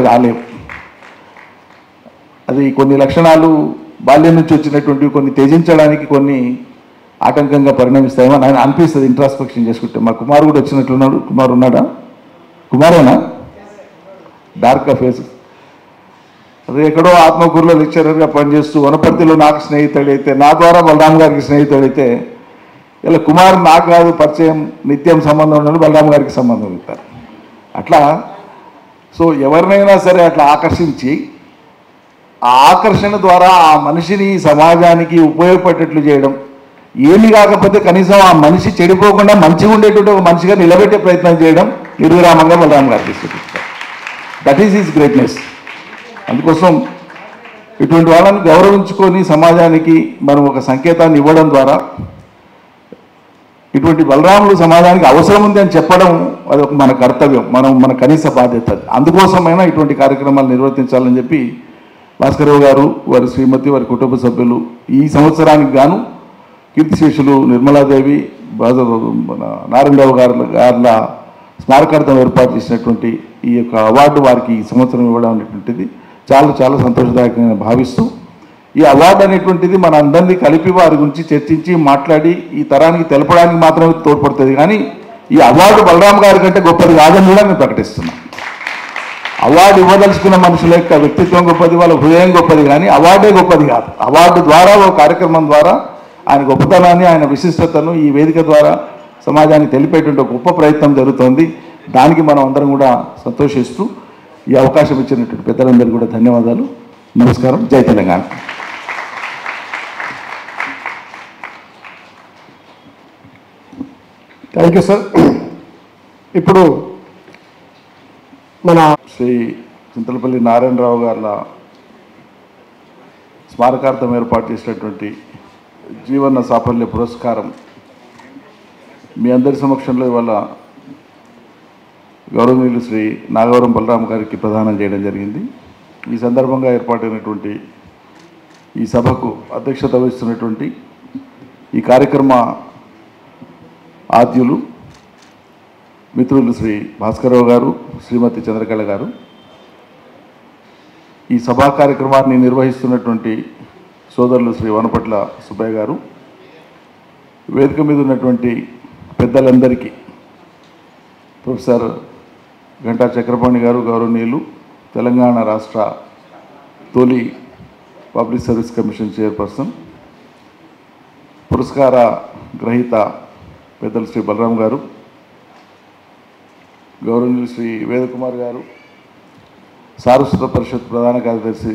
రాలేవు. అది కొన్ని లక్షణాలు బాల్యం నుంచి వచ్చినటువంటి కొన్ని త్యజించడానికి కొన్ని ఆటంకంగా పరిణమిస్తాయేమో అని అనిపిస్తుంది ఇంట్రాస్పెక్షన్ చేసుకుంటే. మా కుమారు కూడా వచ్చినట్లున్నాడు. కుమారు ఉన్నాడా? కుమారేనా? డార్క్గా ఫేస్. అది ఎక్కడో ఆత్మకూరులో లెక్చరర్గా పనిచేస్తూ వనపర్తిలో నాకు స్నేహితుడైతే, నా ద్వారా బలరాం గారికి స్నేహితుడైతే, ఇలా కుమార్ నాకు కాదు పరిచయం, నిత్యం సంబంధం ఉన్నాడు, బలరాం గారికి సంబంధం ఇస్తారు. అట్లా సో ఎవరినైనా సరే అట్లా ఆకర్షించి ఆ ఆకర్షణ ద్వారా ఆ మనిషిని సమాజానికి ఉపయోగపడేట్లు చేయడం, ఏమి కాకపోతే కనీసం ఆ మనిషి చెడిపోకుండా మంచిగా ఉండేటువంటి ఒక మనిషిగా నిలబెట్టే ప్రయత్నం చేయడం నిర్విరామంగా బలరాం గారికి చూపిస్తారు. That is his greatness. అందుకోసం ఇటువంటి వాళ్ళని గౌరవించుకొని సమాజానికి మనం ఒక సంకేతాన్ని ఇవ్వడం ద్వారా ఇటువంటి బలరాములు సమాజానికి అవసరం ఉంది అని చెప్పడం అది మన కర్తవ్యం, మన కనీస బాధ్యత. అందుకోసమైనా ఇటువంటి కార్యక్రమాలు నిర్వర్తించాలని చెప్పి భాస్కరరావు గారు, వారి శ్రీమతి, వారి కుటుంబ సభ్యులు ఈ సంవత్సరానికి గాను కీర్తిశేషులు నిర్మలాదేవి, నారాయణరావు గార్ల స్మారకార్థం ఏర్పాటు చేసినటువంటి ఈ యొక్క అవార్డు వారికి ఈ సంవత్సరం ఇవ్వడం అనేటువంటిది చాలా చాలా సంతోషదాయకంగా భావిస్తూ, ఈ అవార్డు అనేటువంటిది మన అందరినీ కలిపి వారి గురించి చర్చించి మాట్లాడి ఈ తరానికి తెలపడానికి మాత్రమే తోడ్పడుతుంది. కానీ ఈ అవార్డు బలరాం గారి కంటే గొప్పది కాదని కూడా మేము ప్రకటిస్తున్నాం. అవార్డు ఇవ్వదలుచుకున్న మనుషుల యొక్క వ్యక్తిత్వం గొప్పది, వాళ్ళ హృదయం గొప్పది, కానీ అవార్డే గొప్పది కాదు. అవార్డు ద్వారా ఒక కార్యక్రమం ద్వారా ఆయన గొప్పతనాన్ని, ఆయన విశిష్టతను ఈ వేదిక ద్వారా సమాజానికి తెలిపేటువంటి గొప్ప ప్రయత్నం జరుగుతోంది. దానికి మనం అందరం కూడా సంతోషిస్తూ ఈ అవకాశం ఇచ్చినటువంటి పెద్దలందరికీ కూడా ధన్యవాదాలు. నమస్కారం. జై తెలంగాణ. Thank you sir. ఇప్పుడు మన శ్రీ చింతలపల్లి నారాయణరావు గారి స్మారకార్థం ఏర్పాటు చేసినటువంటి జీవన సాఫల్య పురస్కారం మీ అందరి సమక్షంలో ఇవాళ గౌరవనీయులు శ్రీ నాగవరం బలరాం గారికి ప్రదానం చేయడం జరిగింది. ఈ సందర్భంగా ఏర్పాటైనటువంటి ఈ సభకు అధ్యక్షత వహిస్తున్నటువంటి ఈ కార్యక్రమ ఆద్యులు మిత్రులు శ్రీ భాస్కరరావు గారు, శ్రీమతి చంద్రకళ గారు, ఈ సభా కార్యక్రమాన్ని నిర్వహిస్తున్నటువంటి సోదరులు శ్రీ వనపట్ల సుబ్బయ్య గారు, వేదిక మీద ఉన్నటువంటి పెద్దలందరికీ, ప్రొఫెసర్ గంటా చక్రపాణి గారు గౌరవనీయులు, తెలంగాణ రాష్ట్ర తొలి పబ్లిక్ సర్వీస్ కమిషన్ చైర్పర్సన్, పురస్కార గ్రహీత పెద్దలు శ్రీ బలరాం గారు, గౌరవనీయులు శ్రీ వేదకుమార్ గారు, సారస్వత పరిషత్ ప్రధాన కార్యదర్శి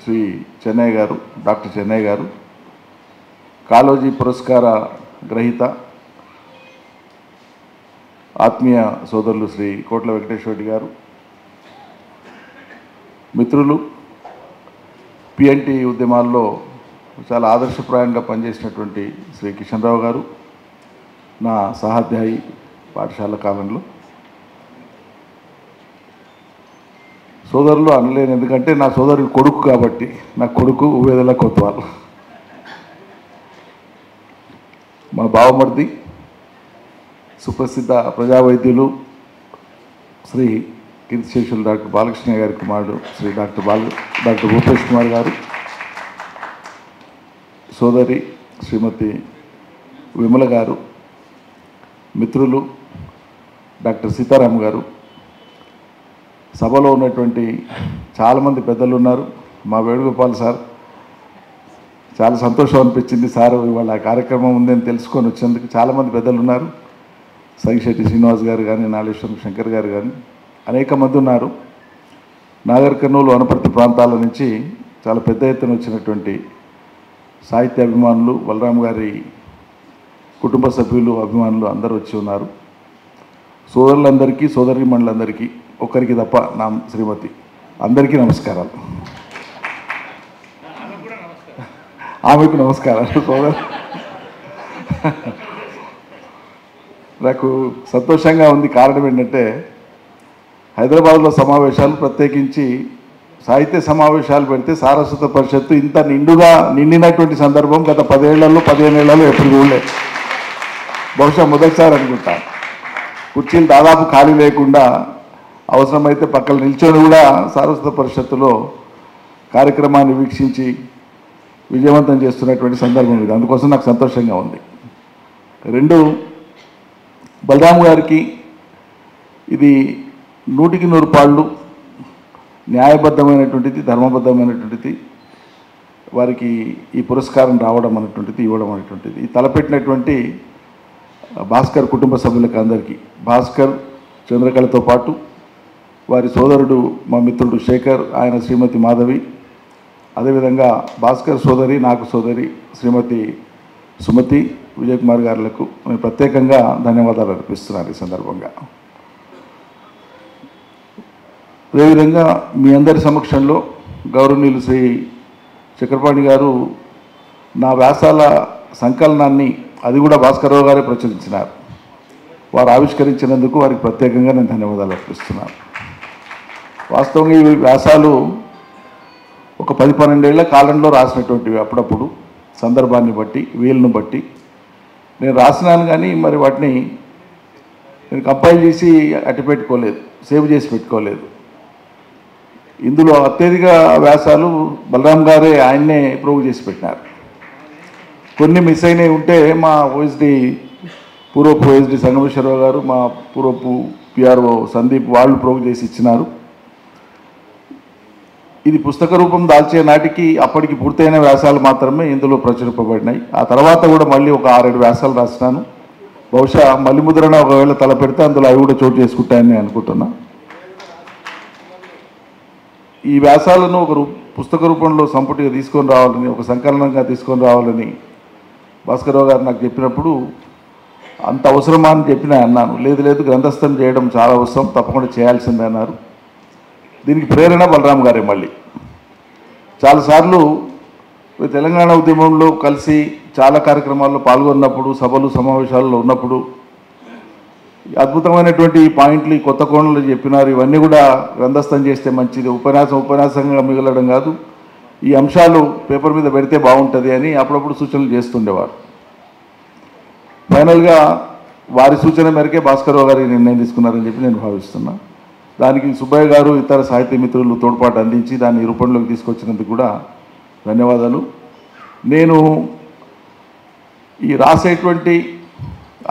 శ్రీ చెన్నయ్య గారు, డాక్టర్ చెన్నయ్య గారు, కాళోజీ పురస్కార గ్రహీత ఆత్మీయ సోదరులు శ్రీ కోట్ల వెంకటేశ్వర గారు, మిత్రులు, పిఎన్టీ ఉద్యమాల్లో చాలా ఆదర్శప్రాయంగా పనిచేసినటువంటి శ్రీ కిషన్ రావు గారు, నా సహాధ్యాయి పాఠశాల కాలంలో, సోదరులు అనలేను ఎందుకంటే నా సోదరుడు కొడుకు కాబట్టి, నా కొడుకు ఉవేదల కొత్వాల్, మా బావమర్ది సుప్రసిద్ధ ప్రజావైద్యులు శ్రీ కీర్తిశేషులు డాక్టర్ బాలకృష్ణ గారి కుమారుడు శ్రీ డాక్టర్ భూపేష్ కుమార్ గారు, సోదరి శ్రీమతి విమల గారు, మిత్రులు డాక్టర్ సీతారాం గారు, సభలో ఉన్నటువంటి చాలామంది పెద్దలు ఉన్నారు. మా వేణుగోపాల్ సార్, చాలా సంతోషం అనిపించింది సార్ ఇవాళ కార్యక్రమం ఉందని తెలుసుకొని వచ్చేందుకు. చాలామంది పెద్దలు ఉన్నారు, సంగిశెట్టి శ్రీనివాస్ గారు కానీ, నాగేశ్వరం శంకర్ గారు కానీ, అనేక మంది ఉన్నారు. నాగర్ కర్నూలు, వనపర్తి ప్రాంతాల నుంచి చాలా పెద్ద ఎత్తున వచ్చినటువంటి సాహిత్య అభిమానులు, బలరాం గారి కుటుంబ సభ్యులు, అభిమానులు అందరూ వచ్చి ఉన్నారు. సోదరులందరికీ, సోదరీమణులందరికీ, ఒక్కరికి తప్ప నా శ్రీమతి, అందరికీ నమస్కారాలు. ఆమెకు నమస్కారాలు. సోదరు, నాకు సంతోషంగా ఉంది. కారణం ఏంటంటే హైదరాబాద్లో సమావేశాలు, ప్రత్యేకించి సాహిత్య సమావేశాలు పెడితే సారస్వత పరిషత్తు ఇంత నిండినటువంటి సందర్భం గత 10 ఏళ్లలో 15 ఏళ్లలో ఎప్పుడు చూడలేదు. బహుశా మొదటిసారి అనుకుంటా. కుర్చీలు దాదాపు ఖాళీ లేకుండా అవసరమైతే పక్కన నిల్చొని కూడా సారస్వత పరిషత్తులో కార్యక్రమాన్ని వీక్షించి విజయవంతం చేస్తున్నటువంటి సందర్భం ఇది. అందుకోసం నాకు సంతోషంగా ఉంది. రెండు, బలరాం గారికి ఇది 100కి 100 పాళ్ళు న్యాయబద్ధమైనటువంటిది, ధర్మబద్ధమైనటువంటిది. వారికి ఈ పురస్కారం రావడం అనేటువంటిది, ఇవ్వడం అనేటువంటిది ఈ తలపెట్టినటువంటి భాస్కర్ కుటుంబ సభ్యులకు అందరికీ, భాస్కర్ చంద్రకళతో పాటు వారి సోదరుడు మా మిత్రుడు శేఖర్, ఆయన శ్రీమతి మాధవి, అదేవిధంగా భాస్కర్ సోదరి, నాకు సోదరి శ్రీమతి సుమతి, విజయ్ కుమార్ గారులకు నేను ప్రత్యేకంగా ధన్యవాదాలు అర్పిస్తున్నాను ఈ సందర్భంగా. అదేవిధంగా మీ అందరి సమక్షంలో గౌరవనీయులు శ్రీ చక్రపాణి గారు నా వ్యాసాల సంకలనాన్ని అది కూడా భాస్కర్రావు గారే ప్రచురించినారు. వారు ఆవిష్కరించినందుకు వారికి ప్రత్యేకంగా నేను ధన్యవాదాలు అర్పిస్తున్నాను. వాస్తవంగా ఈ వ్యాసాలు ఒక 10-12 ఏళ్ల కాలంలో రాసినటువంటివి. అప్పుడప్పుడు సందర్భాన్ని బట్టి, వీలును బట్టి నేను రాసినాను, కానీ మరి వాటిని నేను కంపైల్ చేసి అట్టి పెట్టుకోలేదు, సేవ్ చేసి పెట్టుకోలేదు. ఇందులో అత్యధిక వ్యాసాలు బలరాం గారే ఆయన్నే ప్రూవ్ చేసి పెట్టినారు. కొన్ని మిస్ అయినవి ఉంటే మా ఓఎస్డి, పూర్వపు ఓఎస్డి సంగమేశ్వరరావు గారు, మా పూర్వపు పిఆర్ఓ సందీప్ వాళ్ళు ప్రూవ్ చేసి ఇచ్చినారు. ఇది పుస్తక రూపం దాల్చే నాటికి అప్పటికి పూర్తయిన వ్యాసాలు మాత్రమే ఇందులో ప్రచురింపబడినాయి. ఆ తర్వాత కూడా మళ్ళీ ఒక 6-7 వ్యాసాలు రాసినాను. బహుశా మళ్ళీ ముద్రణ ఒకవేళ తలపెడితే అందులో అవి కూడా చోటు చేసుకుంటాయని అనుకుంటున్నా. ఈ వ్యాసాలను ఒక పుస్తక రూపంలో సంపుటిగా తీసుకొని రావాలని, ఒక సంకలనంగా తీసుకొని రావాలని భాస్కర్రావు గారు నాకు చెప్పినప్పుడు అంత అవసరమా అని అన్నాను. లేదు, గ్రంథస్థం చేయడం చాలా అవసరం, తప్పకుండా చేయాల్సిందే అన్నారు. దీనికి ప్రేరణ బలరాం గారే. మళ్ళీ చాలాసార్లు తెలంగాణ ఉద్యమంలో కలిసి చాలా కార్యక్రమాల్లో పాల్గొన్నప్పుడు, సభలు సమావేశాల్లో ఉన్నప్పుడు అద్భుతమైనటువంటి పాయింట్లు, ఈ కొత్త కోణంలో చెప్పినారు. ఇవన్నీ కూడా గ్రంథస్థం చేస్తే మంచిది, ఉపన్యాసంగా మిగలడం కాదు, ఈ అంశాలు పేపర్ మీద పెడితే బాగుంటుంది అని అప్పుడప్పుడు సూచనలు చేస్తుండేవారు. ఫైనల్గా వారి సూచన మేరకే భాస్కర్రావు గారు నిర్ణయం తీసుకున్నారని చెప్పి నేను భావిస్తున్నా. దానికి సుబ్బయ్య గారు, ఇతర సాహిత్య మిత్రులు తోడ్పాటు అందించి దాన్ని రూపంలోకి తీసుకొచ్చినందుకు కూడా ధన్యవాదాలు. నేను ఈ రాసేటువంటి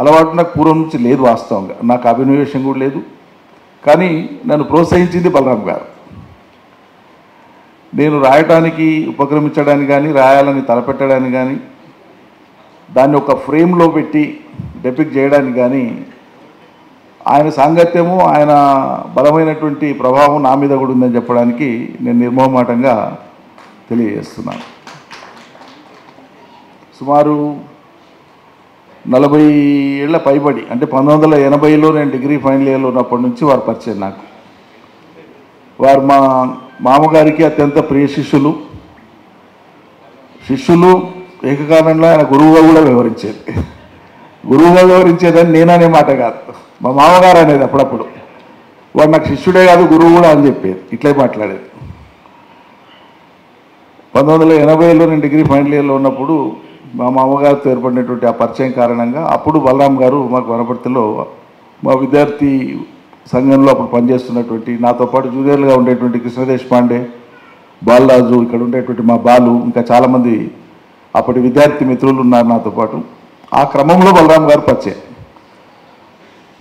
అలవాటు నాకు పూర్వం నుంచి లేదు. వాస్తవంగా నాకు అభినవేశం కూడా లేదు, కానీ నన్ను ప్రోత్సహించింది బలరాం గారు. నేను రాయటానికి ఉపక్రమించడానికి కానీ, రాయాలని తలపెట్టడానికి కానీ, దాన్ని ఒక ఫ్రేమ్లో పెట్టి డెపిక్ట్ చేయడానికి కానీ ఆయన సాంగత్యము, ఆయన బలమైనటువంటి ప్రభావం నా మీద కూడా ఉందని చెప్పడానికి నేను నిర్మోహమాటంగా తెలియజేస్తున్నాను. సుమారు 40 ఏళ్ల పైబడి, అంటే 1980లో నేను డిగ్రీ ఫైనల్ ఇయర్లో ఉన్నప్పటి నుంచి వారు పరిచయం నాకు. వారు మా మామగారికి అత్యంత ప్రియ శిష్యులు ఏకకాలంలో ఆయన గురువుగా కూడా వ్యవహరించేదని నేననే మాట కాదు, మా మామగారు అనేది. అప్పుడప్పుడు వాడు నాకు శిష్యుడే కాదు, గురువు కూడా అని చెప్పేది, ఇట్లే మాట్లాడేది. 1980లో నేను డిగ్రీ ఫైనల్ ఇయర్లో ఉన్నప్పుడు మా మామగారితో ఏర్పడినటువంటి ఆ పరిచయం కారణంగా అప్పుడు బలరాం గారు మాకు వనపర్తిలో మా విద్యార్థి సంఘంలో అప్పుడు పనిచేస్తున్నటువంటి, నాతో పాటు జూనియర్లుగా ఉండేటువంటి కృష్ణదేశ్ పాండే, బాలరాజు, ఇక్కడ ఉండేటువంటి మా బాలు, ఇంకా చాలామంది అప్పటి విద్యార్థి మిత్రులు ఉన్నారు నాతో పాటు. ఆ క్రమంలో బలరాం గారు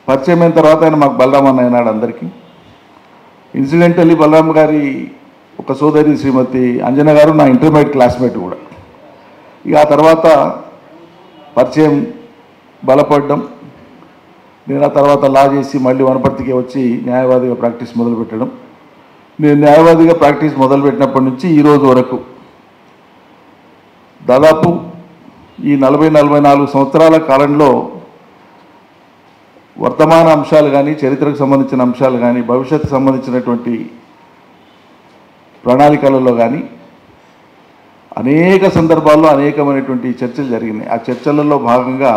పరిచయం అయిన తర్వాత ఆయన మాకు బలరాం అన్న అయినాడు అందరికీ. ఇన్సిడెంటల్లీ బలరాం గారి ఒక సోదరి శ్రీమతి అంజన గారు నా ఇంటర్మీడియట్ క్లాస్మేట్ కూడా. ఇక ఆ తర్వాత పరిచయం బలపడడం, నేను ఆ తర్వాత లా చేసి మళ్ళీ వనపర్తికి వచ్చి న్యాయవాదిగా ప్రాక్టీస్ మొదలుపెట్టడం. నేను న్యాయవాదిగా ప్రాక్టీస్ మొదలుపెట్టినప్పటి నుంచి ఈ రోజు వరకు దాదాపు ఈ 40-44 సంవత్సరాల కాలంలో వర్తమాన అంశాలు కానీ, చరిత్రకు సంబంధించిన అంశాలు కానీ, భవిష్యత్తుకు సంబంధించినటువంటి ప్రణాళికలలో కానీ అనేక సందర్భాల్లో అనేకమైనటువంటి చర్చలు జరిగినాయి. ఆ చర్చలలో భాగంగా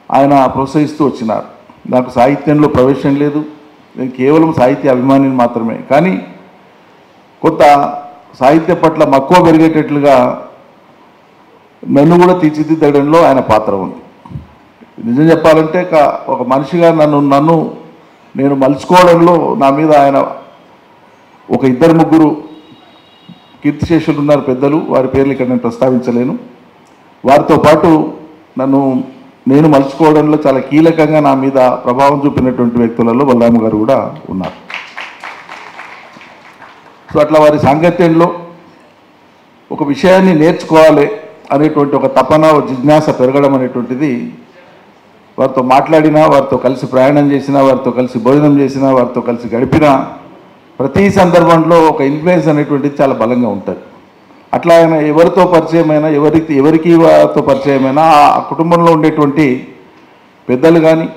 ఆయన ప్రోత్సహిస్తూ వచ్చినారు. నాకు సాహిత్యంలో ప్రవేశం లేదు, నేను కేవలం సాహిత్య అభిమానిని మాత్రమే. కానీ కొంత సాహిత్య పట్ల మక్కువ పెరిగేటట్లుగా నన్ను కూడా తీర్చిదిద్దడంలో ఆయన పాత్ర ఉంది. నిజం చెప్పాలంటే ఒక మనిషిగా నన్ను నేను మలుచుకోవడంలో నా మీద ఆయన ఒక ఇద్దరు ముగ్గురు కీర్తిశేషులు ఉన్నారు పెద్దలు, వారి పేర్లు ఇక్కడ నేను ప్రస్తావించలేను. వారితో పాటు నేను మలుచుకోవడంలో చాలా కీలకంగా నా మీద ప్రభావం చూపినటువంటి వ్యక్తులలో బలరామ గారు కూడా ఉన్నారు. సో అట్లా వారి సాంగత్యంలో ఒక విషయాన్ని నేర్చుకోవాలి అనేటువంటి ఒక తపన, ఒక జిజ్ఞాస పెరగడం అనేటువంటిది వారితో మాట్లాడినా, వారితో కలిసి ప్రయాణం చేసినా, వారితో కలిసి భోజనం చేసినా, వారితో కలిసి గడిపినా ప్రతి సందర్భంలో ఒక ఇన్ఫ్లుయెన్స్ అనేటువంటిది చాలా బలంగా ఉంటుంది. అట్లా ఆయన ఎవరితో పరిచయమైనా, ఎవరికి వారితో పరిచయమైనా ఆ కుటుంబంలో ఉండేటువంటి పెద్దలు కానీ,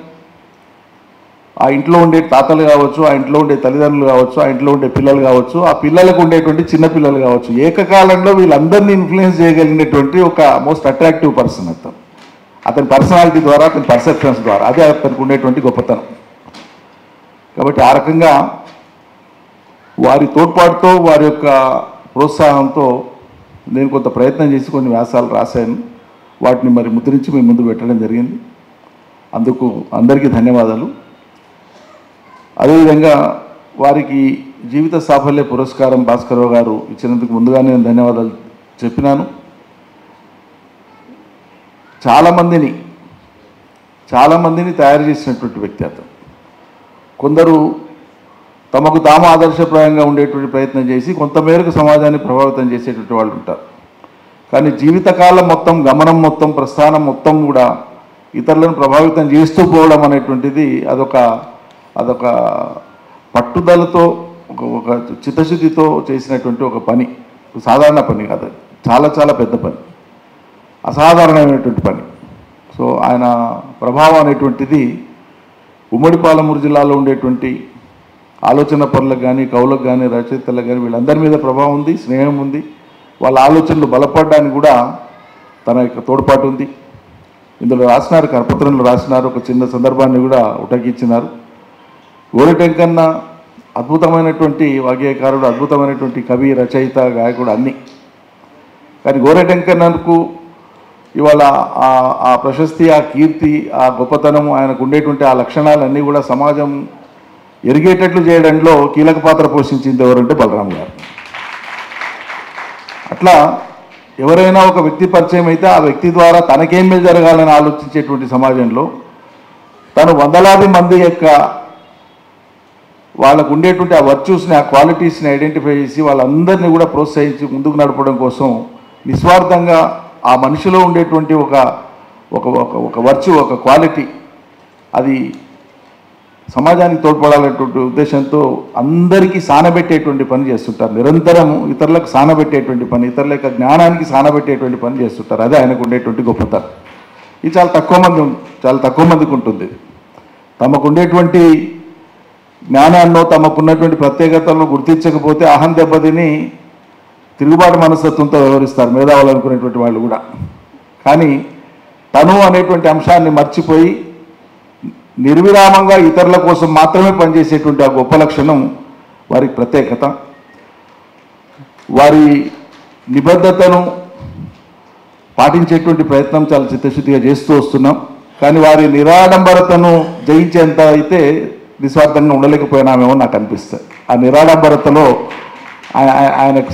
ఆ ఇంట్లో ఉండే తాతలు కావచ్చు, ఆ ఇంట్లో ఉండే తల్లిదండ్రులు కావచ్చు, ఆ ఇంట్లో ఉండే పిల్లలు కావచ్చు, ఆ పిల్లలకు ఉండేటువంటి చిన్న పిల్లలు కావచ్చు, ఏకకాలంలో వీళ్ళందరినీ ఇన్ఫ్లుయెన్స్ చేయగలిగినటువంటి ఒక మోస్ట్ అట్రాక్టివ్ పర్సన్ అతని పర్సనాలిటీ ద్వారా, అతని పర్సెప్షన్స్ ద్వారా, అదే అతనికి ఉండేటువంటి గొప్పతనం. కాబట్టి ఆ రకంగా వారి తోడ్పాటుతో, వారి యొక్క ప్రోత్సాహంతో నేను కొంత ప్రయత్నం చేసి కొన్ని వ్యాసాలు రాశాను. వాటిని మరి ముద్రించి మీ ముందు పెట్టడం జరిగింది. అందుకు అందరికీ ధన్యవాదాలు. అదేవిధంగా వారికి జీవిత సాఫల్య పురస్కారం భాస్కరరావు గారు ఇచ్చినందుకు ముందుగానే నేను ధన్యవాదాలు చెప్పినాను. చాలామందిని తయారు చేసినటువంటి వ్యక్తి అతను. కొందరు తమకు తాము ఆదర్శప్రాయంగా ఉండేటువంటి ప్రయత్నం చేసి కొంతమేరకు సమాజాన్ని ప్రభావితం చేసేటువంటి వాళ్ళు ఉంటారు. కానీ జీవితకాలం మొత్తం, గమనం మొత్తం, ప్రస్థానం మొత్తం కూడా ఇతరులను ప్రభావితం చేస్తూ పోవడం అనేటువంటిది అదొక పట్టుదలతో, ఒక చిత్తశుద్ధితో చేసినటువంటి ఒక పని. సాధారణ పని కాదు, చాలా చాలా పెద్ద పని, అసాధారణమైనటువంటి పని. సో ఆయన ప్రభావం అనేటువంటిది ఉమ్మడి పాలమూరు జిల్లాలో ఉండేటువంటి ఆలోచన పరులకు కానీ, కవులకు కానీ, రచయితలకు కానీ వీళ్ళందరి మీద ప్రభావం ఉంది, స్నేహం ఉంది. వాళ్ళ ఆలోచనలు బలపడడానికి కూడా తన యొక్క తోడ్పాటు ఉంది. ఇందులో రాసినారు, కరపత్రంలో రాసినారు, ఒక చిన్న సందర్భాన్ని కూడా ఉటకిచ్చినారు. గోరెటెంకన్న అద్భుతమైనటువంటి వాగ్గేయకారుడు, అద్భుతమైనటువంటి కవి, రచయిత, గాయకుడు అన్నీ. కానీ గోరెటెంకన్నకు ఇవాళ ఆ ప్రశస్తి, ఆ కీర్తి, ఆ గొప్పతనం, ఆయనకు ఉండేటువంటి ఆ లక్షణాలన్నీ కూడా సమాజం ఎరిగేటట్లు చేయడంలో కీలక పాత్ర పోషించింది ఎవరంటే బలరాం గారు. అట్లా ఎవరైనా ఒక వ్యక్తి పరిచయం అయితే ఆ వ్యక్తి ద్వారా తనకేం మేలు జరగాలని ఆలోచించేటువంటి సమాజంలో తను వందలాది మంది యొక్క వాళ్ళకు ఉండేటువంటి ఆ వర్చ్యూస్ని, ఆ క్వాలిటీస్ని ఐడెంటిఫై చేసి వాళ్ళందరినీ కూడా ప్రోత్సహించి ముందుకు నడపడం కోసం నిస్వార్థంగా ఆ మనిషిలో ఉండేటువంటి ఒక వర్చ్యూ, ఒక క్వాలిటీ, అది సమాజానికి తోడ్పడాలనేటువంటి ఉద్దేశంతో అందరికీ సానబెట్టేటువంటి పని చేస్తుంటారు. నిరంతరం ఇతరులకు సానబెట్టేటువంటి పని, ఇతరుల యొక్క జ్ఞానానికి సానబెట్టేటువంటి పని చేస్తుంటారు. అదే ఆయనకు ఉండేటువంటి గొప్పతనం. ఇది చాలా తక్కువ మందికి ఉంటుంది. తమకు ఉండేటువంటి జ్ఞానాన్నో, తమకున్నటువంటి ప్రత్యేకతలను గుర్తించకపోతే అహం దెబ్బతిని తిరుగుబాటు మనస్తత్వంతో వ్యవహరిస్తారు మేధావులు అనుకునేటువంటి వాళ్ళు కూడా. కానీ తను అనేటువంటి అంశాన్ని మర్చిపోయి నిర్విరామంగా ఇతరుల కోసం మాత్రమే పనిచేసేటువంటి ఆ గొప్ప లక్షణం వారికి ప్రత్యేకత. వారి నిబద్ధతను పాటించేటువంటి ప్రయత్నం చాలా చిత్తశుద్ధిగా చేస్తూ వస్తున్నాం. కానీ వారి నిరాడంబరతను జయించేంత అయితే నిస్వార్థంగా ఉండలేకపోయినామేమో నాకు అనిపిస్తుంది. ఆ నిరాడంబరతలో ఆయనకు